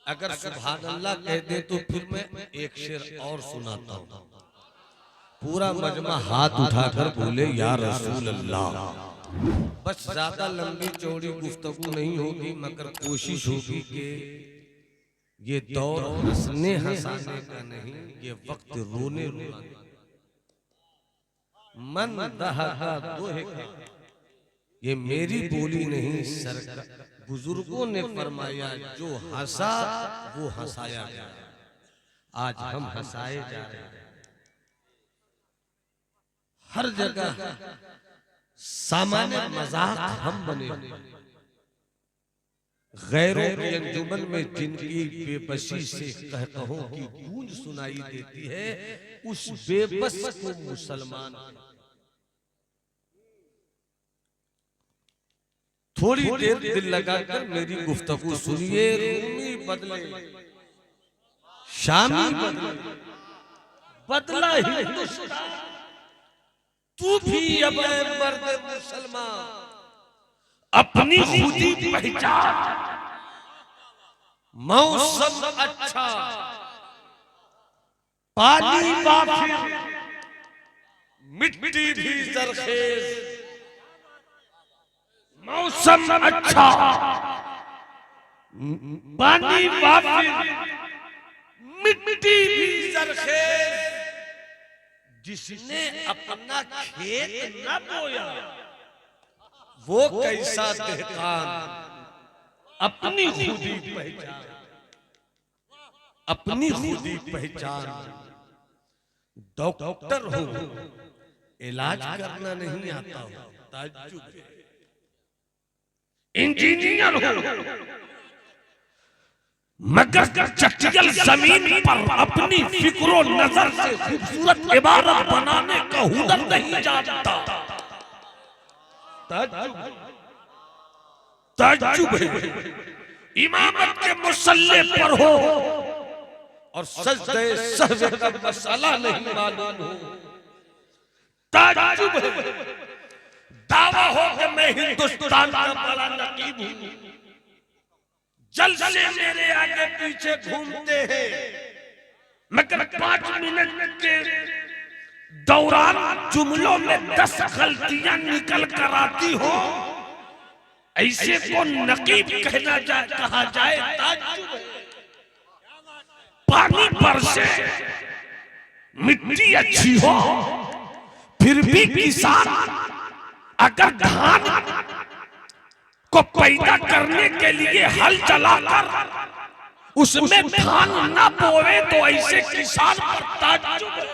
अगर सुभान अल्लाह कह दे तो फिर मैं एक शेर और सुनाता हूँ। पूरा मजमा हाथ उठाकर बोले या रसूल अल्लाह। बस ज्यादा लंबी चौड़ी गुफ्तगू नहीं होगी, मगर कोशिश होगी कि ये दौर हंसने हंसाने का नहीं, ये वक्त रोने रुलाने का। मन दहका दोहका, ये मेरी बोली नहीं सरकार, बुजुर्गों ने फरमाया जो हंसा वो हंसाया गया। आज हम हंसाए जा रहे हैं। हर जगह सामान्य मजाक हम बने। गैरों की अंजुमन में जिनकी बेबसी से कहकहों की गूंज सुनाई देती है, उस बेबस को मुसलमान। थोड़ी देर दिल लगाकर मेरी गुफ्तगू सुनिए। रूमी बदले, शामी बदले, बदला हिंदुस्तान, तू भी अब मर्द मुसलमान अपनी खुदी पहचान। मौसम अच्छा, पानी वाफिर, मिट्टी भी जरखेज। मौसम अच्छा, पानी वाफिर, मिट्टी भी जरखेज। जिसने अपना खेत न बोया वो कैसा देहकान अपनी खुदी पहचान, अपनी खुदी पहचान। डॉक्टर हो इलाज करना नहीं आता हो, ताज्जुब है। इंजीनियर हो मगर चटियल जमीन पर अपनी फिक्रो नजर से खूबसूरत इबारत बनाने का हुनर नहीं जानता। ताज्जुब है। इमामत के मुसल्ले पर हो और सजदे सहवे का मसाला नहीं मालूम हो, ताज्जुब है। दावा हो कि मैं हिंदुस्तान का बड़ा नकीब हूं, जलसे मेरे आगे पीछे घूमते हैं, मगर 5 मिनट के दौरान जुमलों में 10 गलतियां निकल कर आती हो। ऐसे को नकीब कहा जाए, ताज्जुब है। पानी बरसे, मिट्टी अच्छी हो, फिर भी किसान अगर धान को पैदा करने के लिए हल चलाकर उसमें धान न बोए तो ऐसे किसान पर ताज्जुब है।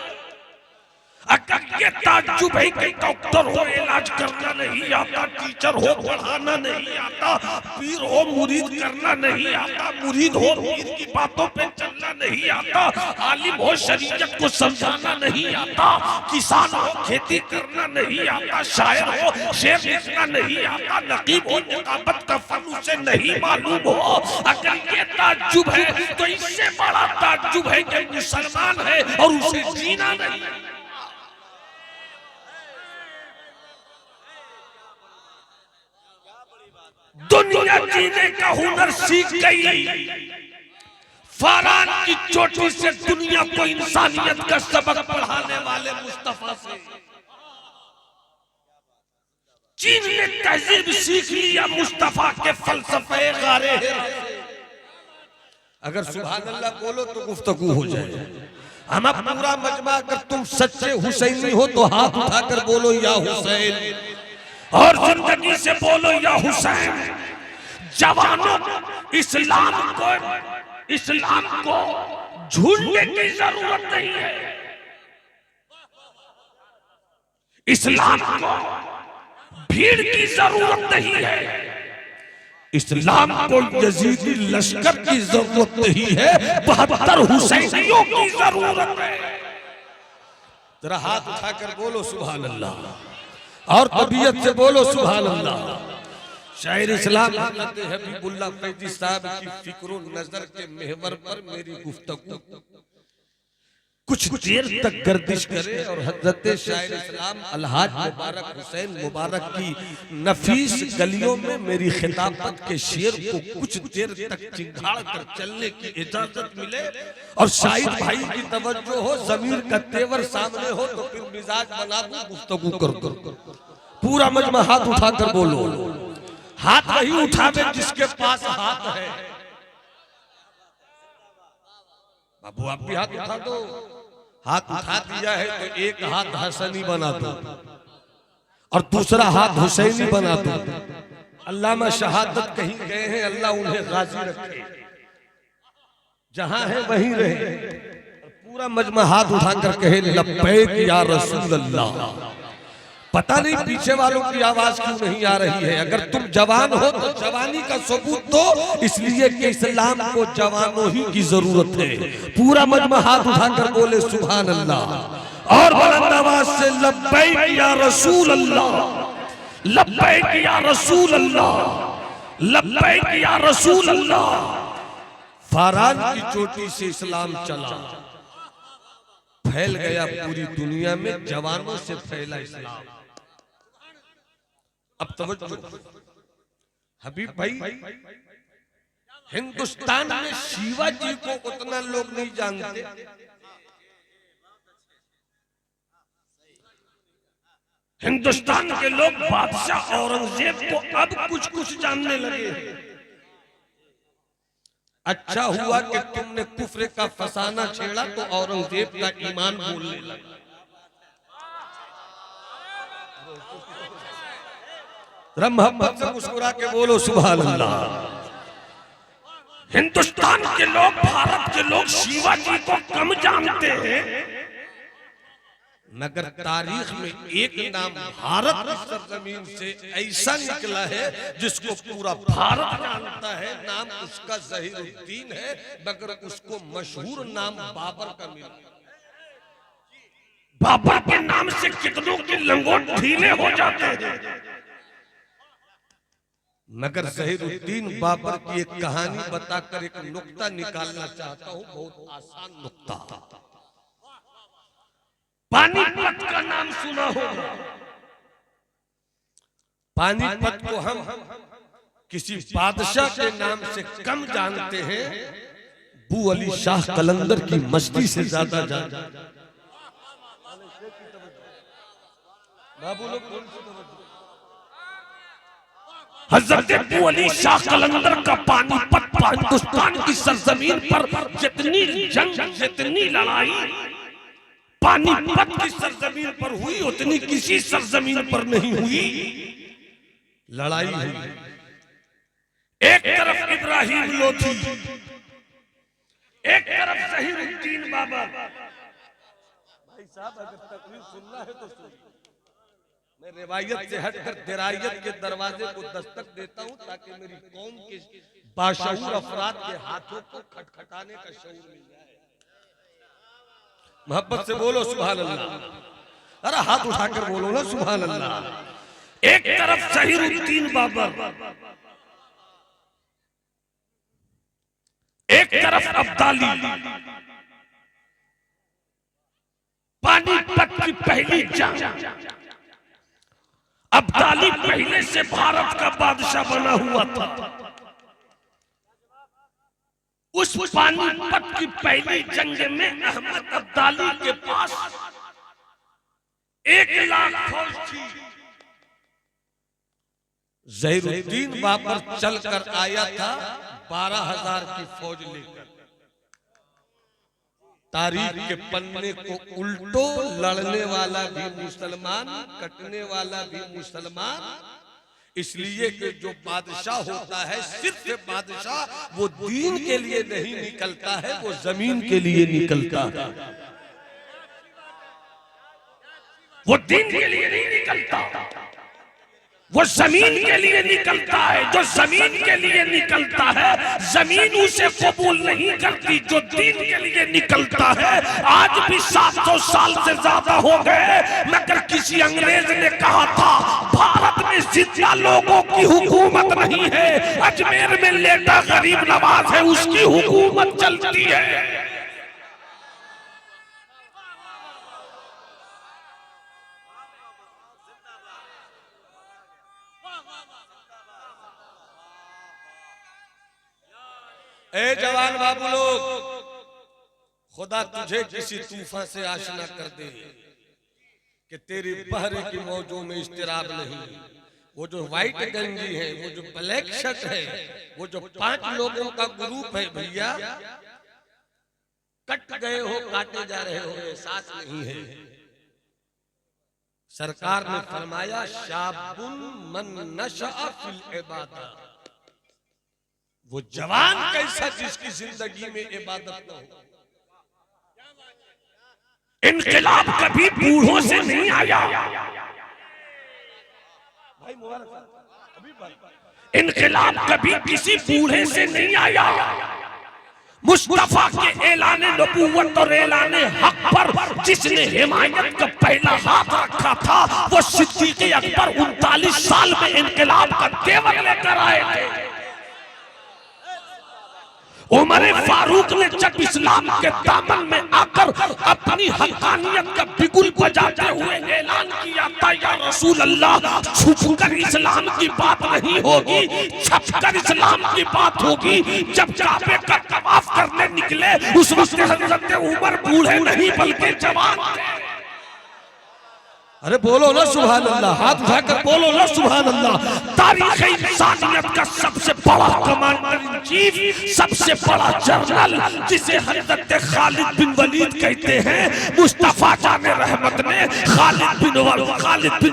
अगर ये ताज्जुब है कि डॉक्टर हो इलाज करना नहीं आता, टीचर हो पढ़ाना नहीं आता, पीर हो मुरीद करना नहीं आता, मुरीद हो पीर की बातों पे चलना नहीं आता, आलिम हो शरीयत को समझाना नहीं आता, किसान हो खेती करना नहीं आता, शायर हो शेर लिखना नहीं आता, नकीब हो निकाबत का फन उसे नहीं मालूम हो। अगर ये ताज्जुब है तो इससे बड़ा ताज्जुब है कि मुसलमान है और उसे जीना नहीं। दुनिया जीने का हुनर सीख गई। फरहान की चोटी से दुनिया को इंसानियत का सबक पढ़ाने वाले मुस्तफा से चीन ने तहजीब सीख लिया मुस्तफा के फलसफे गारे। अगर सुभान अल्लाह बोलो तो गुफ्तगू हो जाए। हम पूरा मजमा, अगर तुम सच्चे हुसैनी हो तो हाथ उठाकर बोलो या हुसैन, और जिंदगी से बोलो या हुसैन। जवानों, इस्लाम को झूठने की जरूरत नहीं है। इस्लाम को भीड़ की जरूरत नहीं है। इस्लाम को यजीदी लश्कर की जरूरत नहीं है, 72 हुसैनियों की जरूरत है। जरा हाथ उठाकर बोलो सुभान अल्लाह, और तबीयत से बोलो सुभान अल्लाह। शायर इस्लाम हज़रत हबीबुल्लाह फैज़ी साहब की फिक्रो नजर के महवर पर मेरी गुफ्तगू कुछ देर तक गर्दिश करे और हजरत शायर इस्लाम अलहाज मुबारक हुसैन मुबारक की नफीस गलियों में मेरी खिताबत के शेर को कुछ देर तक चिंगाड़ कर चलने की इजाजत मिले और शाहिद भाई की तवज्जो हो, ज़मीर का तेवर सामने हो, तो फिर मिजाज बना दूं, गुफ्तगू कर पूरा मजमा हाथ उठाकर बोलो। हाथ वही उठावे जिसके पास हाथ है। बाबू आप भी हाथ उठा दो। हाथ उठा दिया है तो एक हाथ हसनी बना दो और दूसरा हाथ हुसैनी बना दो। अल्लामा शहादत कहीं गए हैं, अल्लाह उन्हें गाजी रखे, जहां है वहीं रहे। पूरा मजमा हाथ उठाकर कहे लब्बैक या रसूल अल्लाह। पता नहीं पीछे वालों की आवाज क्यों नहीं आ रही है। अगर तुम जवान हो तो जवानी का सबूत दो, इसलिए कि इस्लाम को जवानों ही की जरूरत है। पूरा मजमा हाथ उठाकर बोले सुभान अल्लाह और बुलंद आवाज से लब्बैक या रसूल अल्लाह, लब्बैक या रसूल अल्लाह, लब्बैक या रसूल अल्लाह। फारान की चोटी से इस्लाम चला, फैल गया पूरी दुनिया में, जवानों से फैला इस्लाम। अब तवज्जो हबीब भाई, हिंदुस्तान में शिवाजी को उतना लोग नहीं जानते। हिंदुस्तान के लोग बादशाह औरंगजेब को अब कुछ कुछ जानने लगे। अच्छा हुआ कि तुमने कुफ्र का फसाना छेड़ा तो औरंगजेब का ईमान बोलने लगा। मोहब्बत से मुस्कुरा के बोलो सुभान अल्लाह। हिंदुस्तान के लोग, भारत के लोग शिवाजी को कम जानते हैं, मगर तारीख में एक नाम भारत की सरजमीन से ऐसा निकला है जिसको पूरा भारत जानता है। नाम उसका ज़हीरुद्दीन है, मगर उसको मशहूर नाम बाबर का मिला। बाबर के नाम से कितनों के लंगोट ढीले हो जाते हैं, मगर ज़हीरुद्दीन बाबर की एक कहानी बताकर एक नुक्ता निकालना चाहता हूं, बहुत आसान नुक्ता। पानीपत का नाम सुना होगा। पानीपत को हम किसी बादशाह के नाम से कम जानते हैं, बू अली शाह कलंदर की मस्ती से ज्यादा जानते हैं। हजरत अबू अली शाह कलंदर का पानीपत, हिंदुस्तान की सरजमीन पर जितनी जंग, जितनी लड़ाई पानीपत की सरजमीन पर हुई, उतनी किसी सरजमीन पर नहीं हुई। लड़ाई हुई, एक तरफ इब्राहिम लोधी, एक तरफ ज़हीरुद्दीन बाबर। भाई साहब अगर तकरीर सुनना है तो सुनिए। मैं रिवायत से हटकर दिरायत के दरवाजे को दस्तक देता हूं ताकि मेरी कौम के बाशऊर अफराद के हाथों को खटखटाने का शऊर मिल जाए। मोहब्बत से बोलो सुभान अल्लाह। अरे हाथ उठाकर बोलो ना सुभान अल्लाह। एक तरफ ज़हीरुद्दीन बाबर, एक तरफ अब्दाली। पानीपत की पहली जंग, अब्दाली पहले से भारत का बादशाह बना हुआ था। उस पानीपत की पहली जंग में अहमद अब्दाली के पास 1,00,000 फौज थी। ज़हीरुद्दीन बाबर चलकर आया था 12,000 की फौज लेकर। तारीख के पन्ने को उल्टो, लड़ने वाला भी मुसलमान, कटने वाला भी मुसलमान। इसलिए कि जो बादशाह होता है, सिर्फ बादशाह वो दीन के लिए नहीं निकलता है, वो जमीन के लिए निकलता है। वो दीन के लिए नहीं निकलता, वो जमीन के लिए निकलता है। जो जमीन के लिए निकलता है, जमीन उसे कबूल नहीं करती। जो दीन के लिए निकलता है, आज भी 700 साल से ज्यादा हो गए, मगर किसी अंग्रेज ने कहा था भारत में जिंदा लोगों की हुकूमत नहीं है, अजमेर में लेटा गरीब नवाज है, उसकी हुकूमत चलती है। ए जवान बाबू लोग, खुदा तुझे किसी तूफान से आशना कर दे कि तेरी बहरे की मौजों में इस्तिराब नहीं। वो जो व्हाइट गंजी है, वो जो ब्लैक शर्ट है, वो जो 5 लोगों का ग्रुप है भैया, कट गए हो, काटे जा रहे हो, एहसास नहीं है। सरकार ने फरमाया शाबुन मन नशअ फिल इबादत, वो जवान कैसा जिसकी जिंदगी में इबादत न हो। इनकलाब कभी बूढ़ों से नहीं आया, इनकलाब कभी किसी बूढ़े से नहीं आया। मुस्तफा के ऐलान नबूवत और ऐलान हक पर जिसने हिमायत का पहला हाथ रखा था, वो सिद्दीक़ अकबर 39 साल में इनकलाब का तेवर लेकर आए थे। उमर फारूक ने जब इस्लाम के दामन में आकर अपनी हक़ानियत का बिगुल बजाते हुए ऐलान किया था, या रसूल अल्लाह, छुपकर इस्लाम की बात नहीं होगी, छपकर इस्लाम की बात होगी। जब काबे का तवाफ करने निकले, उस वक्त हज़रत उमर बूढ़े नहीं बल्कि जवान थे। अरे बोलो ना सुभान अल्लाह, हाथ उठाकर बोलो ना सुभान अल्लाह। तारीख़ इंसानियत का सबसे बड़ा कमांडर इन चीफ, सबसे बड़ा जनरल, जिसे हज़रत खालिद बिन वलीद कहते हैं, मुस्तफा जाने रहमत ने खालिद बिन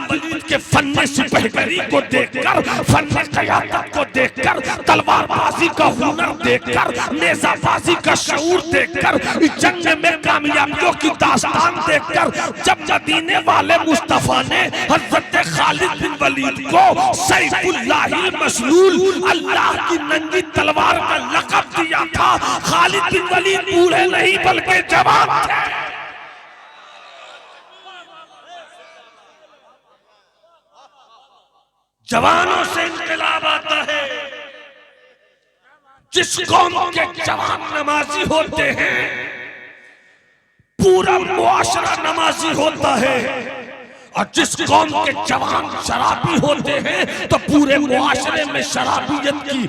वलीद के फन्ने सिपहगरी को देखकर, फन्ने क़यादत को देखकर, तलवारबाजी का हुनर देखकर, नेज़ाबाजी का शऊर देखकर, जंग में कामयाबियों की दास्तान देखकर, जब मदीने वाले मुस्तफा ने हज़रत खालिद बिन वलीद को सैफुल्लाहिल मसलूल, अल्लाह की नंगी तलवार का लक़ब दिया था, खालिद बिन वलीद बूढ़े नहीं बल्कि जवान थे। जवानों से इनकलाब आता है। जिस कौम के जवान नमाजी होते हैं, पूरा मुआशरा नमाजी होता है, और जिस कौम के जवान शराबी होते हैं, तो पूरे मुआशरे में शराबियत की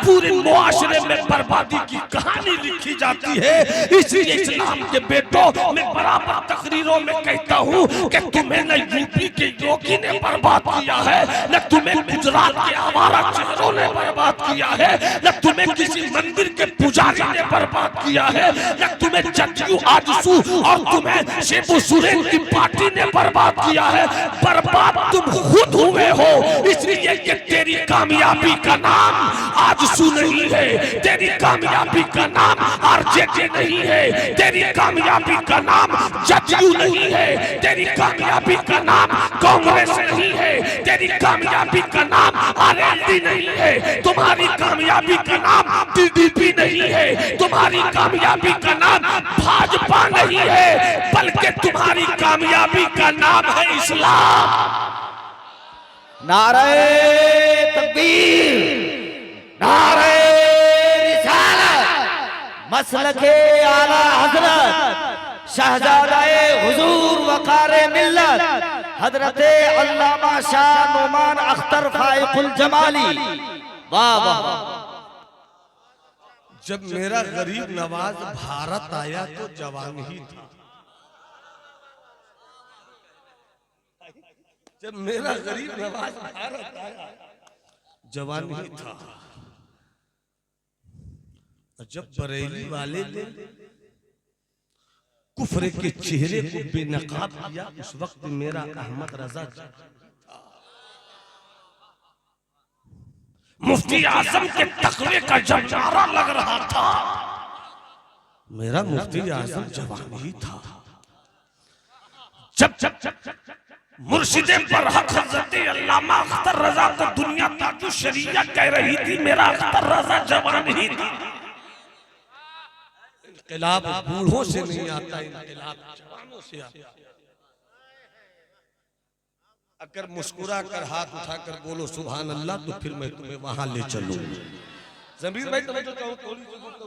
पूरे मुआशरे में बर्बादी की कहानी लिखी जाती है। इसलिए इस्लाम के बेटों, मैं बराबर तकरीरों में कहता हूँ कि तुम्हें न यूपी के योगी ने बर्बाद किया है, न तुम्हें गुजरात के आवारा चेहरों ने बर्बाद किया है, न तुम्हें किसी मंदिर के पुजारी ने बर्बाद किया है, न तुम्हें जदयू आजसू और तुम्हें शेबू सुरेन की पार्टी ने बर्बाद किया है। बर्बाद तुम खुद हुए हो। इसलिए कि तेरी कामयाबी का नाम आजसू नहीं है, तेरी कामयाबी का नाम आरजेडी नहीं है, तेरी कामयाबी का नाम जदयू नहीं है, तेरी कामयाबी का नाम कांग्रेस नहीं है, तेरी कामयाबी का नाम आरएलडी नहीं है, तुम्हारी कामयाबी का नाम टीडीपी नहीं है, तुम्हारी कामयाबी का नाम भाजपा नहीं है, बल्कि तुम्हारी कामयाबी का नाम है इस्लाम। नारे तकबीर, नारे रिसालत, मसलके आला हजरत, शहजादाए हुजूर वक़ारे मिल्लत, हजरते अल्लामा शाह नोमान अख्तर फाइकुल जमाली। वाह वाह। जब मेरा गरीब नवाज भारत आया तो जवान ही था। जब मेरा गरीब नवाज भारत आया जवान ही था। और जब बरेली वाले ने कुफ्र के चेहरे को बेनकाब किया, उस वक्त मेरा अहमद रजा मुफ्ती आजम के तकवे का जब नारा लग रहा था, मेरा मुफ्ती आजम जवान ही था। जब मुर्शिदे पर हक हज़रत अल्लामा अख्तर रजा को दुनिया ताजु शरिया कह रही थी, मेरा अख्तर रजा जवान ही था। इनकलाब बूढ़ों से नहीं आता, इनकलाब जवानों से आता। अगर मुस्कुरा कर हाथ उठाकर बोलो सुभान अल्लाह, तो फिर मैं तुम्हें वहां ले चलूं। जमीर भाई तुम्हें जो कहूं थोड़ी सी बोलो।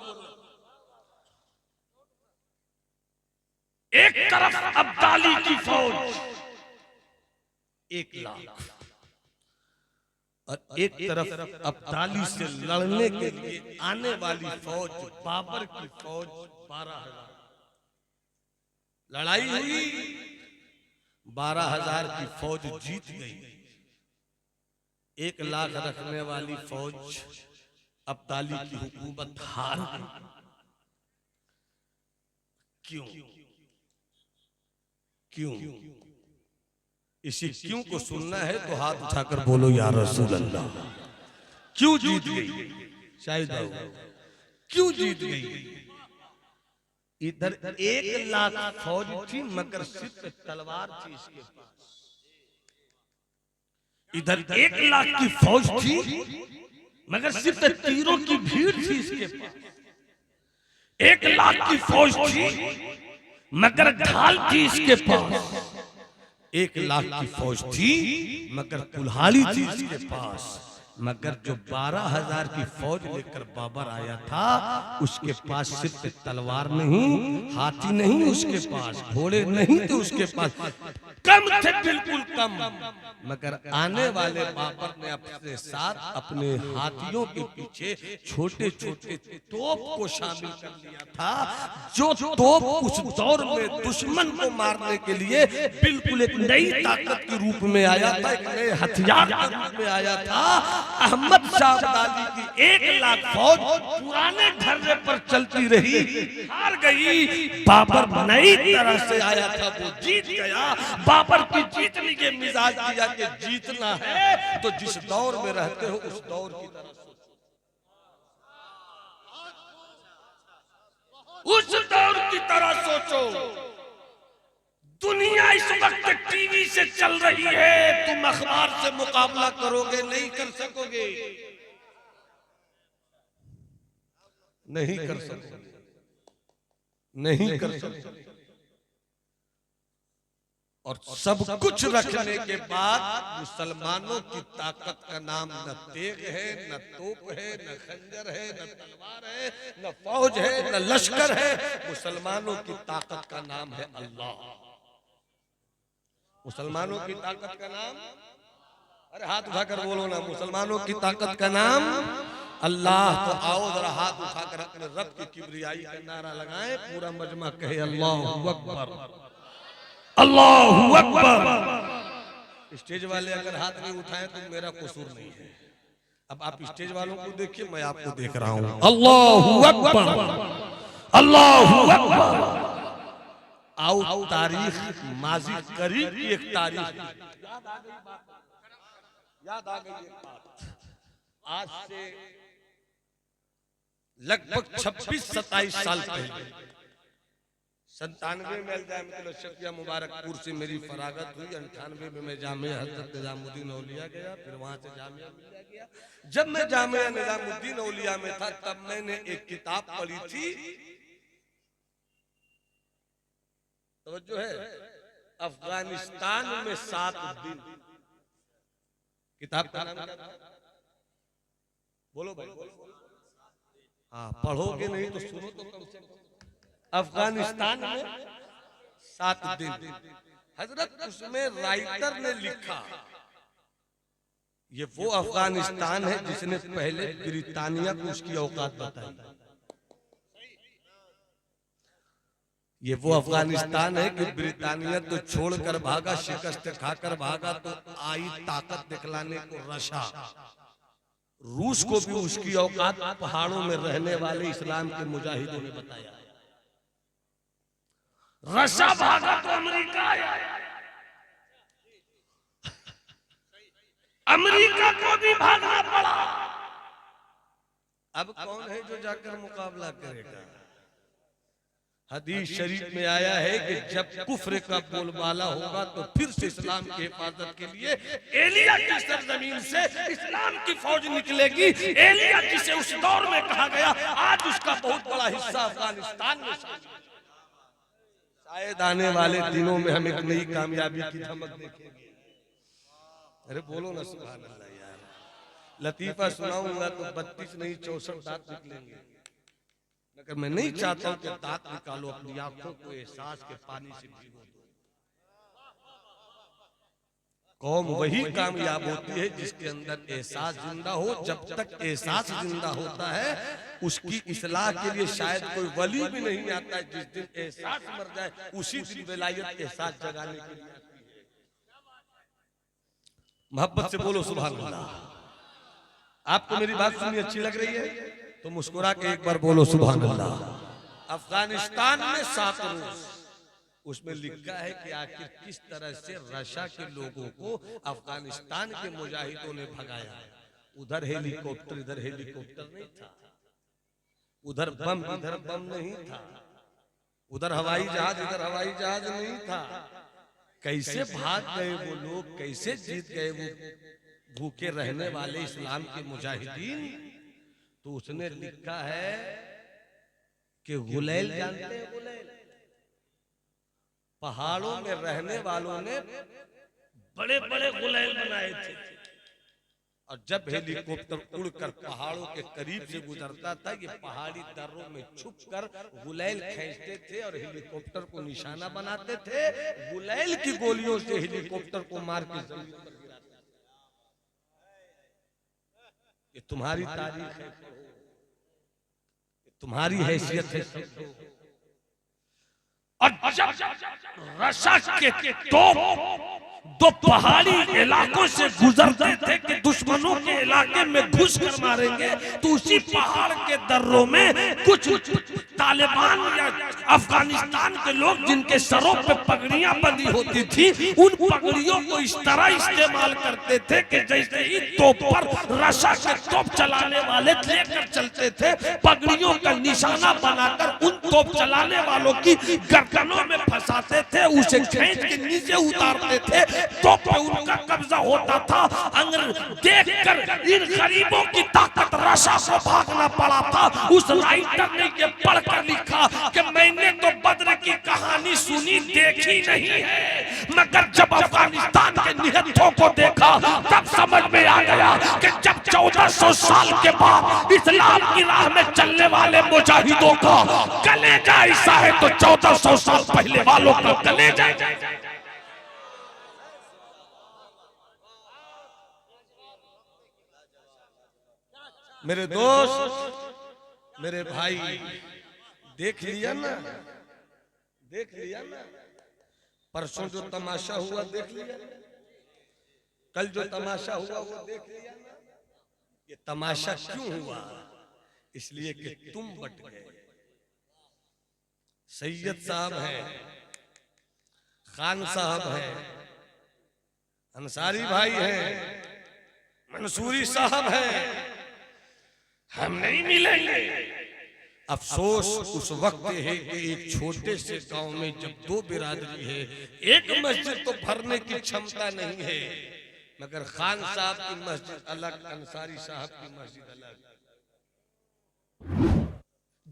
एक तरफ अब्दाली की फौज 1 लाख, और एक तरफ अब्दाली से लड़ने के लिए आने वाली फौज बाबर की फौज 12,000। लड़ाई हुई, 12,000 की फौज जीत गई। 1 लाख रखने वाली फौज अब्दाली की हुकूमत हार गई। क्यों? क्यों? इसी क्यों को सुनना है तो हाथ उठाकर बोलो या रसूल अल्लाह। क्यों जीत गई? शायद क्यों जीत गई? इधर 1 लाख फौज थी मगर सिर्फ तलवार थी इसके पास। इधर 1 लाख की फौज थी मगर सिर्फ तीरों की भीड़ थी इसके पास। 1 लाख की फौज थी मगर ढाल थी इसके पास। 1 लाख की फौज थी मगर कुल्हाड़ी थी इसके पास। मगर जो 12,000 की फौज लेकर बाबर आया था उसके पास सिर्फ तलवार नहीं, हाथी नहीं उसके पास, घोड़े नहीं थे उसके पास, कम थे, बिल्कुल कम। मगर आने वाले बाबर ने अपने साथ अपने हाथियों के पीछे छोटे छोटे तोप को शामिल कर लिया था। जो तोप उस दौर में दुश्मन को मारने के लिए बिल्कुल एक नई ताकत के रूप में आया था, एक नए हथियार के रूप में आया था। अहमद शाह अब्दाली की 1 लाख फौज पुराने ढर्रे पर चलती रही, हार गई। बाबर नई तरह से आया था, वो जीत गया। बाबर की जीतने के मिजाज दिया कि जीतना है तो जिस दौर में रहते हो उस दौर की तरह सोचो, उस दौर की तरह सोचो। दुनिया इस वक्त टीवी से चल रही है, तुम अखबार से मुकाबला करोगे, नहीं कर सकोगे, नहीं कर सकोगे, नहीं कर सकोगे। और सब कुछ रखने के बाद मुसलमानों की ताकत का नाम न तेग है, न तोप है, न खंजर है, न तलवार है, न फौज है, न लश्कर है। मुसलमानों की ताकत का नाम है अल्लाह। मुसलमानों की ताकत का नाम, अरे हाथ उठाकर बोलो ना, मुसलमानों की ताकत का नाम अल्लाह। तो आओ जरा हाथ उठाकर अपने रब की किबरियाई का नारा लगाएं, पूरा मजमा कहे अल्लाहु अकबर, अल्लाहु अकबर। स्टेज वाले अगर हाथ नहीं उठाए तो मेरा कसूर नहीं है। अब आप स्टेज वालों को देखिए, मैं आपको देख रहा हूं। अल्लाहु अकबर, अल्लाहु अकबर। आओ तारीख माजी करीब की एक तारीख याद आ गई एक बात। आज से लगभग 26-27 साल पहले 97 में अल्जामिया शफिया मुबारकपुर से मेरी फरागत हुई। 98 में मैं जामिया हजरत निजामुद्दीन औलिया गया, फिर वहां से जामिया मिलिया गया। जब मैं जामिया निजामुद्दीन औलिया में था तब मैंने एक किताब पढ़ी थी, जो है अफगानिस्तान में 7 दिन। किताब का नाम क्या था? बोलो भाई, हाँ पढ़ोगे नहीं तो सुनो तो कम से कम। अफगानिस्तान में 7 दिन। हजरत उसमें राइटर ने लिखा, ये वो अफगानिस्तान है जिसने पहले ब्रिटानिया को उसकी औकात बताई। ये वो अफगानिस्तान है कि ब्रिटानिया तो छोड़कर भागा, शिकस्त खाकर भागा, तो आई ताकत दिखलाने को रशा। रूस को भी उसकी औकात पहाड़ों में रहने वाले इस्लाम के मुजाहिदों ने बताया। रशा भागा तो अमेरिका आया, अमेरिका को भी भागना पड़ा। अब कौन है जो जाकर मुकाबला करेगा? हदीस शरीफ में आया है कि जब कुफ्र का बोलबाला होगा तो फिर से इस्लाम की हिफाजत के लिए एलिया की सरजमीन से इस्लाम की फौज निकलेगी। एलिया जिसे उस दौर में कहा गया, आज उसका बहुत बड़ा हिस्सा अफगानिस्तान में शायद आने वाले दिनों में हम एक नई कामयाबी की धमक देखेंगे। अरे बोलो ना सुभान अल्लाह यार। लतीफा सुनाऊंगा तो 32 नहीं 64 दांत निकलेंगे, मगर मैं नहीं चाहता हूं कि दांत निकालो, अपनी आंखों को एहसास के पानी से भिगो दो। कौम वही कामयाब होती है जिसके अंदर एहसास जिंदा हो। जब तक एहसास जिंदा होता है उसकी इस्लाह के लिए शायद कोई वली भी नहीं आता है। जिस दिन एहसास मर जाए उसी दिन विलायत एहसास जगाने के लिए आती है। मोहब्बत से बोलो सुभान अल्लाह। आपको मेरी बात सुनी अच्छी लग रही है तो मुस्कुरा के एक बार बोलो सुभान अल्लाह। अफगानिस्तान में 7 रोज उसमें लिखा है कि आखिर किस तरह से रशिया के लोगों को अफगानिस्तान के मुजाहिदों ने भगाया। उधर हेलीकॉप्टर इधर हेलीकॉप्टर नहीं था, उधर बम इधर बम नहीं था, उधर हवाई जहाज इधर हवाई जहाज नहीं था। कैसे भाग गए वो लोग, कैसे जीत गए वो भूखे रहने वाले इस्लाम के मुजाहिदीन। तो उसने लिखा है कि गुलैल जानते हैं, गुलैल पहाड़ों में रहने वालों ने बड़े बड़े गुलैल बनाए थे और जब हेलीकॉप्टर उड़कर पहाड़ों के करीब से गुजरता था ये पहाड़ी दर्रों में छुपकर गुलैल खींचते थे और हेलीकॉप्टर को निशाना बनाते थे। गुलैल की गोलियों से हेलीकॉप्टर को मार के जमीन पर गिराते थे। ये तुम्हारी तारीख है, तुम्हारी हैसियत है। और जब रशिया के दो पहाड़ी इलाकों से गुजरते थे कि दुश्मनों के इलाके में घुस कर मारेंगे, तो उसी पहाड़ के दर्रों में कुछ तालिबान या अफगानिस्तान के लोग जिनके सरों पे पगड़ियां बंधी होती थी, उन पगड़ियों को इस तरह इस्तेमाल करते थे कि जैसे ही तोप पर रशिया के तोप चलाने वाले लेकर चलते थे, पगड़ियों का निशाना बनाकर उन तोप चलाने वालों की गर्दनों में फंसाते थे, उसे खींच के नीचे उतारते थे। तो पे उनका कब्जा होता था। अंग्रेज देखकर इन गरीबों की ताकत रशिया को भागना पड़ा था। उस राइटर ने ये पढ़कर लिखा कि मैंने तो बद्र की कहानी सुनी देखी नहीं है, मगर जब अफगानिस्तान के निहत्थों को देखा तब समझ में आ गया कि जब 1400 साल के बाद इस्लाम की राह में चलने वाले मुजाहिदों का कलेजा ऐसा है तो 1400 साल पहले वालों का कलेजा। मेरे दोस्त, मेरे भाई, देख लिया ना, देख लिया ना परसों जो तमाशा हुआ, देख लिया कल जो तमाशा हुआ वो देख लिया ना। ये तमाशा क्यों हुआ? इसलिए कि तुम बट गए। सैयद साहब हैं, खान साहब हैं, अंसारी भाई हैं, मंसूरी साहब हैं, हम नहीं मिलेंगे। अफसोस उस वक्त है कि एक छोटे से गांव में जब 2 बिरादरी है, एक मस्जिद तो भरने की क्षमता नहीं है, मगर खान साहब की मस्जिद अलग, अंसारी साहब की मस्जिद अलग।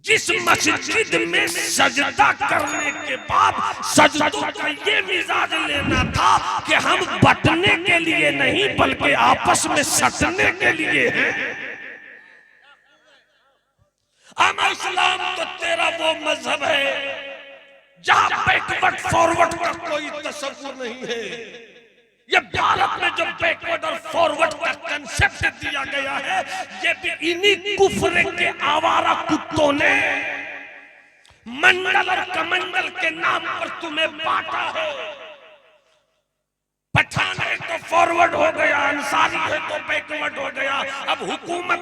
जिस मस्जिद में सजदा करने के बाद सजदों का ये मिजाज लेना था कि हम बटने के लिए नहीं बल्कि आपस में सटने के लिए हैं। हम इस्लाम तो तेरा वो मजहब है जहां बैकवर्ड फॉरवर्ड का कोई तस्वुर नहीं है। ये भारत में जो बैकवर्ड और फॉरवर्ड का कंसेप्ट दिया गया है, ये भी इन्हीं कुफ्र के आवारा कुत्तों ने मंडल और कमंडल के नाम पर तुम्हें बांटा हो। पठान है तो फॉरवर्ड हो गया, अंसारी है तो बैकवर्ड हो गया। अब हुकूमत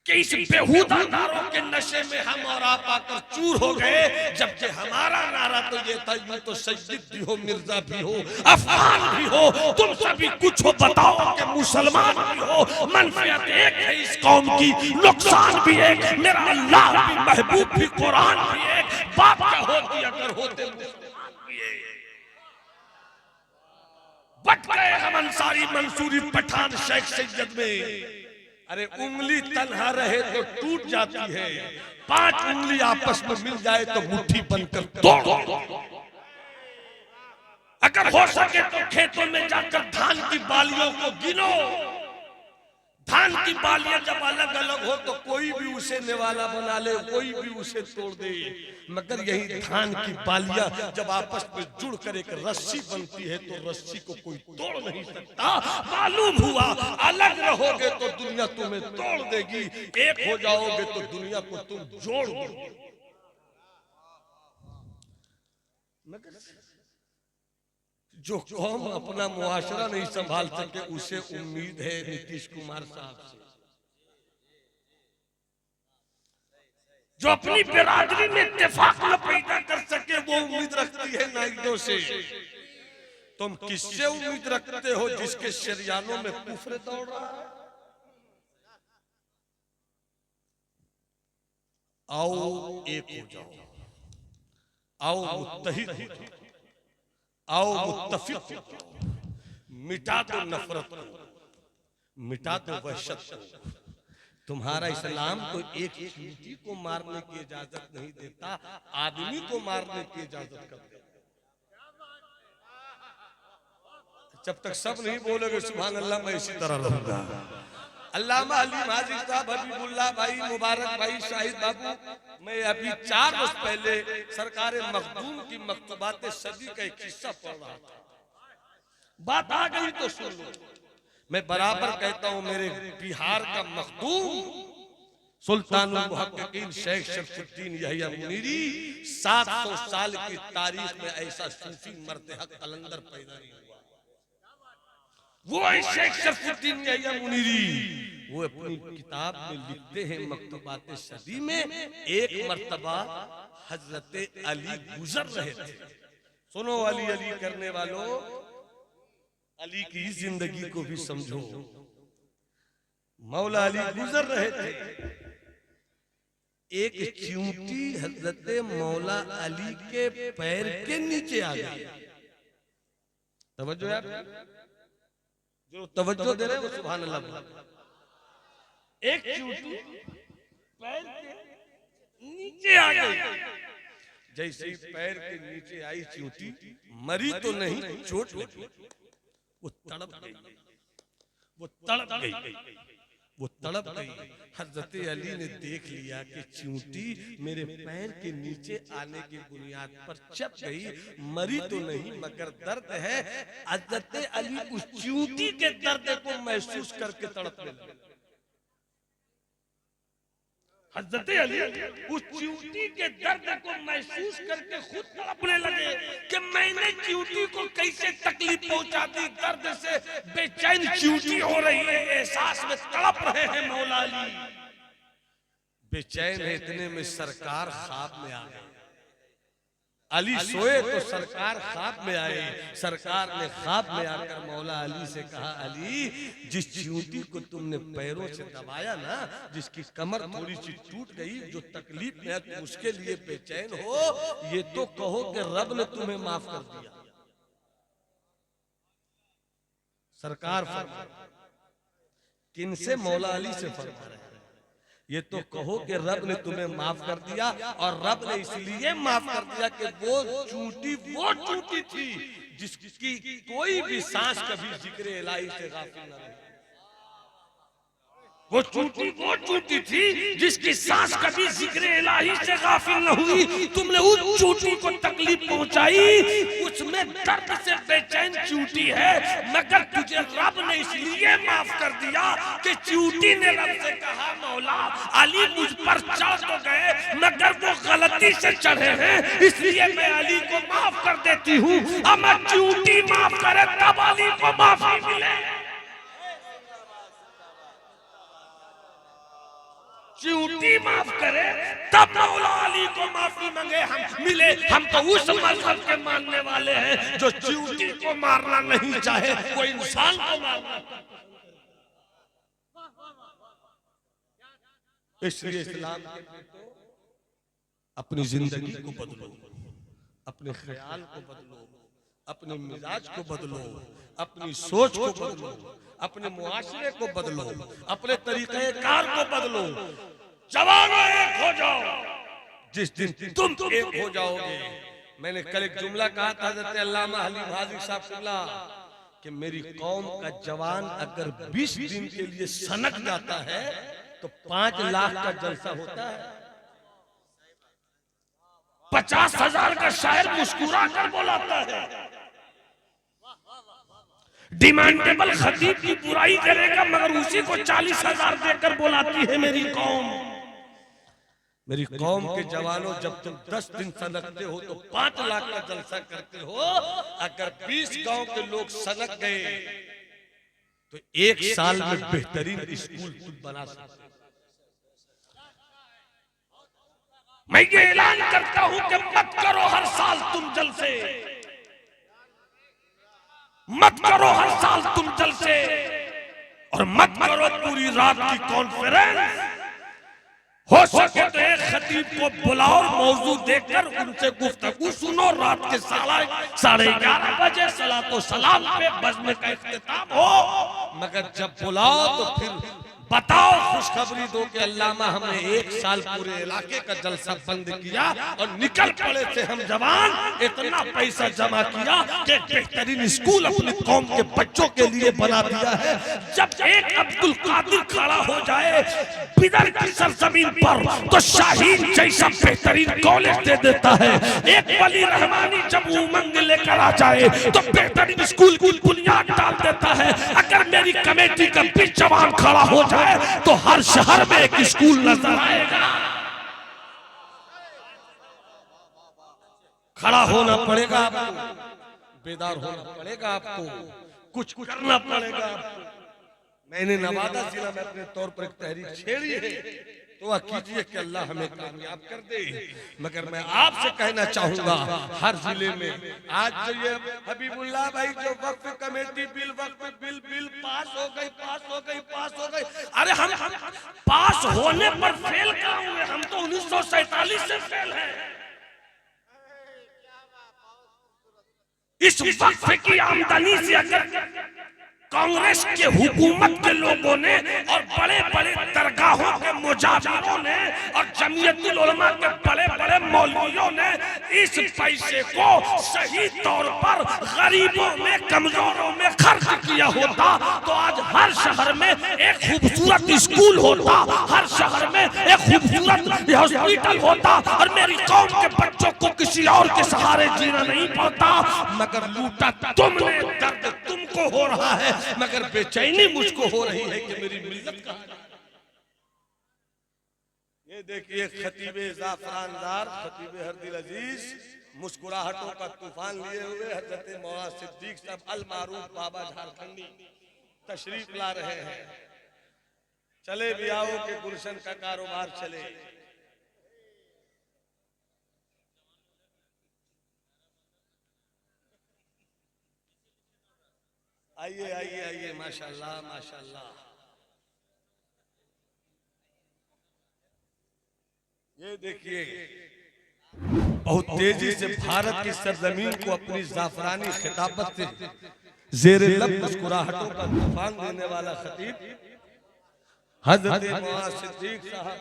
कि इस बेहुदा नारों के नशे में हम और आप आकर चूर हो गए, जबकि हमारा नारा तो ये था, यूं तो सैयद भी हो, मिर्जा भी हो, अफगान भी हो, तुम सभी कुछ हो, बताओ कि मुसलमान भी हो। मनफियत एक है इस कौम की, नुकसान भी एक, मेरा अल्लाह भी, महबूब भी, कुरान भी एक। बाप क्या होती अगर होते मुसलमान भी एक। बट गए हम अंसारी, मंसूरी, पठान, शेख सैयद में। अरे उंगली तन्हा रहे तो टूट जाती है, 5 उंगली आपस में मिल जाए तो मुट्ठी बनकर तोड़ो। अगर हो सके तो खेतों में जाकर धान की बालियों को गिनो। धान की बालियां जब अलग अलग हो तो कोई भी उसे निवाला बना ले, कोई भी उसे तोड़ दे, मगर यही धान की बालियां जब आपस में जुड़ कर एक रस्सी बनती है तो रस्सी को कोई तोड़ नहीं सकता। मालूम हुआ अलग रहोगे तो दुनिया तुम्हें तोड़ देगी, एक हो जाओगे तो दुनिया को तुम जोड़ दोगे। मगर जो कौम अपना मुआशरा नहीं संभाल सके उसे उम्मीद है नीतीश कुमार साहब से। जो अपनी बिरादरी में इत्तेफाक न पैदा कर सके वो उम्मीद रखती है नाइटों से। तुम किससे उम्मीद रखते हो जिसके शरियानों में कुफ्र दौड़ रहा है? आओ एक हो जाओ, आओ मुत्तहिद हो जाओ, आओ मुत्तफिक हो जाओ, मिटा दो नफरत को, मिटा दो वहशत को। तुम्हारा इस्लाम तो एक चींटी को मारने की इजाजत नहीं देता, आदमी को मारने की इजाजत करता। जब तक सब नहीं बोलोगे सुभान अल्लाह मैं इसी तरह रहूंगा। अल्लामा अली हाजी साहब, हबीबुल्लाह भाई, मुबारक भाई, शाहिद बाबू, मैं अभी 4 वर्ष पहले सरकार मखदूम की मकतूबात सदी का एक हिस्सा पढ़ रहा था। बात आ गई तो सुन लो। मैं बराबर कहता हूं मेरे बिहार का मखदूम सुल्तानुल मुहक्किकीन शेख शरफुद्दीन यहिया मुनीरी 700 साल की तारीख में ऐसा सूफी मर्द हक कलंदर पैदा नहीं हुआ। वो शेख शरफुद्दीन यहिया मुनीरी, वो अपनी किताब में लिखते हैं मकतूबात सदी में एक मर्तबा हजरत अली गुजर रहे थे। सुनो अली अली करने वालों, अली की जिंदगी को भी समझो। मौला अली गुजर रहे थे, एक चींटी हजरत मौला अली के पैर के नीचे आ गई। तवज्जो यार, जो तवज्जो दे रहे हैं वो सुभान अल्लाह। एक चींटी पैर के नीचे आ गई। जैसे ही पैर के नीचे आई चींटी, मरी तो नहीं, चोट लगी, वो तड़प गई, वो तड़प गई, वो तड़प गई। हजरत अली ने देख लिया कि चींटी मेरे पैर के नीचे आने की बुनियाद पर चप गई, मरी तो नहीं मगर दर्द है। हजरत अली उस चींटी के दर्द को महसूस करके तड़पने लगे। हजरत अली उस चींटी के दर्द को महसूस करके खुद तड़पने लगे कि मैंने चींटी को कैसे तकलीफ पहुंचा दी। दर्द से बेचैन चींटी हो रही है, एहसास में तड़प रहे हैं मौला अली। बेचैन है, इतने में सरकार ख्वाब में आ गए। अली सोए तो सरकार ख्वाब में आए। सरकार ने ख्वाब में आकर मौला अली से कहा, अली जिस चींटी को तुमने पैरों से दबाया ना, जिसकी कमर थोड़ी सी टूट गई, जो तकलीफ में है तुम उसके लिए बेचैन हो, ये तो कहो कि रब ने तुम्हें माफ कर दिया। सरकार फरमा, किनसे? मौला अली से फरमा रहे, ये तो कहो कि रब ने तुम्हें माफ कर दिया। और रब ने इसलिए माफ कर दिया कि वो चूंटी थी जिसकी कोई भी सांस कभी जिक्र इलाही से गाफिल न रही। वो चूंटी थी जिसकी सांस कभी जिक्र इलाही से गाफिल न हुई। तुमने उस चूंटी को तकलीफ पहुंचाई, उसमें दर्द से बेचैन चूंटी है, मगर तुझे रब ने इसलिए माफ कर दिया कि चूंटी ने रब से कहा, मौला अली मुझ पर चढ़ तो गए मगर वो गलती से चढ़े हैं, इसलिए मैं अली को माफ कर देती हूँ। अब चूंटी माफ करे तब अली को माफी मिले। चूंटी माफ करे तब मौला अली को माफी मांगे हम मिले। हम तो उस मजहब के मानने वाले हैं जो चूंटी को मारना नहीं चाहे, वो इंसान को मारना। इसलिए इस्लाम के बेटो, अपनी जिंदगी को बदलो, अपने ख्याल को बदलो, अपने मिजाज को बदलो, अपनी सोच को बदलो, अपने मुआशरे को बदलो, अपने तरीके कार को बदलो। जवानों एक हो जाओ। जिस दिन तुम एक हो जाओगे, मैंने कल एक जुमला कहा था हज़रत अल्लामा हलीम हाजी साहब, कि मेरी कौम का जवान अगर 20 दिन के लिए सनक जाता है तो 5 लाख का जलसा होता है। 50,000 का शायर मुस्कुरा कर बुलाता है। डिमांडेबल खतीब की बुराई करेगा मगर उसी को 40,000 देकर बुलाती है मेरी कौम। मेरी कौम के जवानों, जब तुम 10 दिन सनकते हो तो 5 लाख का जलसा करते हो। अगर 20 गांव के लोग सनक गए तो 1 साल में बेहतरीन स्कूल तुम बना सकते हो। मैं ये ऐलान करता हूं कि मत करो हर साल तुम जलसे, मत करो हर साल तुम जलसे, और मत करो पूरी रात की कॉन्फ्रेंस। हो सके तो एक खतीब को बुलाओ, मौजू देकर उनसे गुफ्तगू सुनो। रात के 11:30 बजे सलातो सलाम पे बज़्म का इख्तिताम हो। मगर जब बुलाओ तो फिर बताओ, खुशखबरी दो कि अल्लामा हमने 1 साल पूरे इलाके का जलसा बंद किया और निकल पड़े थे हम जवान। इतना पैसा जमा किया कि बेहतरीन स्कूल अपनी कौम के बच्चों के लिए बना दिया है। जब एक अब्दुल कादिर खड़ा हो जाए बिदर की सरजमीन पर तो शाहीन जैसा बेहतरीन कॉलेज दे देता है। एक वली रहमानी जब उमंग लेकर आ जाए तो बेहतरीन स्कूल की बुनियाद डाल देता है। अगर मेरी कमेटी का भी जवान खड़ा हो जाए तो हर शहर में एक स्कूल नजर आएगा। खड़ा होना पड़ेगा आपको, बेदार होना पड़ेगा आपको, कुछ करना पड़ेगा आपको। मैंने नवादा जिला में अपने तौर पर एक तहरीक छेड़ी है, दुआ कीजिए कि अल्लाह हमें कामयाब कर दे। मगर मैं आपसे कहना चाहूंगा, हर जिले में आज जो ये हबीबुल्लाह भाई जो वक्फ कमेटी बिल, वक्फ बिल पास हो गई। अरे हम पास होने पर फेल कहाँ हुए? हम तो 1947 से फेल हैं। इस वक्फ की आमदनी से अगर कांग्रेस के हुकूमत के लोगों ने और बड़े बड़े दरगाहों के मुजाहिरों ने और जमीयतुल उलमा के बड़े बड़े मौलवियों ने इस पैसे को सही तौर पर गरीबों में, कमजोरों में खर्च किया होता तो आज हर शहर में एक खूबसूरत स्कूल होता, हर शहर में एक खूबसूरत हॉस्पिटल होता और मेरी कौम के बच्चों को किसी और के सहारे जीना नहीं पड़ता। मगर लूटा तुमने, दर्द तुमको हो रहा है, मगर बेचैनी मुझको हो रही है कि मेरी मिल्लत कहां है। ये देखिए खतीबे ज़ाफ़रानदार, खतीबे हरदिल अजीज मुस्कुराहटों का तूफान लिए हुए हजरत मौलाना सिद्दीक साहब अल मारूफ बाबा झारखंडी तशरीफ ला रहे हैं। चले भी आओ के गुलशन का कारोबार चले। आइए आइए आइए, माशाल्लाह माशाल्लाह। ये देखिए बहुत तेजी से भारत की सरजमीन को अपनी जाफरानी खिताबत से जेर लब मुस्कुराहटों का तूफान देने वाला खतीब हजरत मौलाना सिद्दीक साहब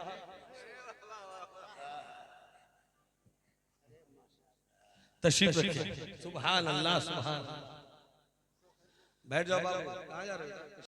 तशरीफ रखिए। सुभान अल्लाह, सुभान अल्लाह। बैठ जाओ बाबू, कहाँ जा रहे हो?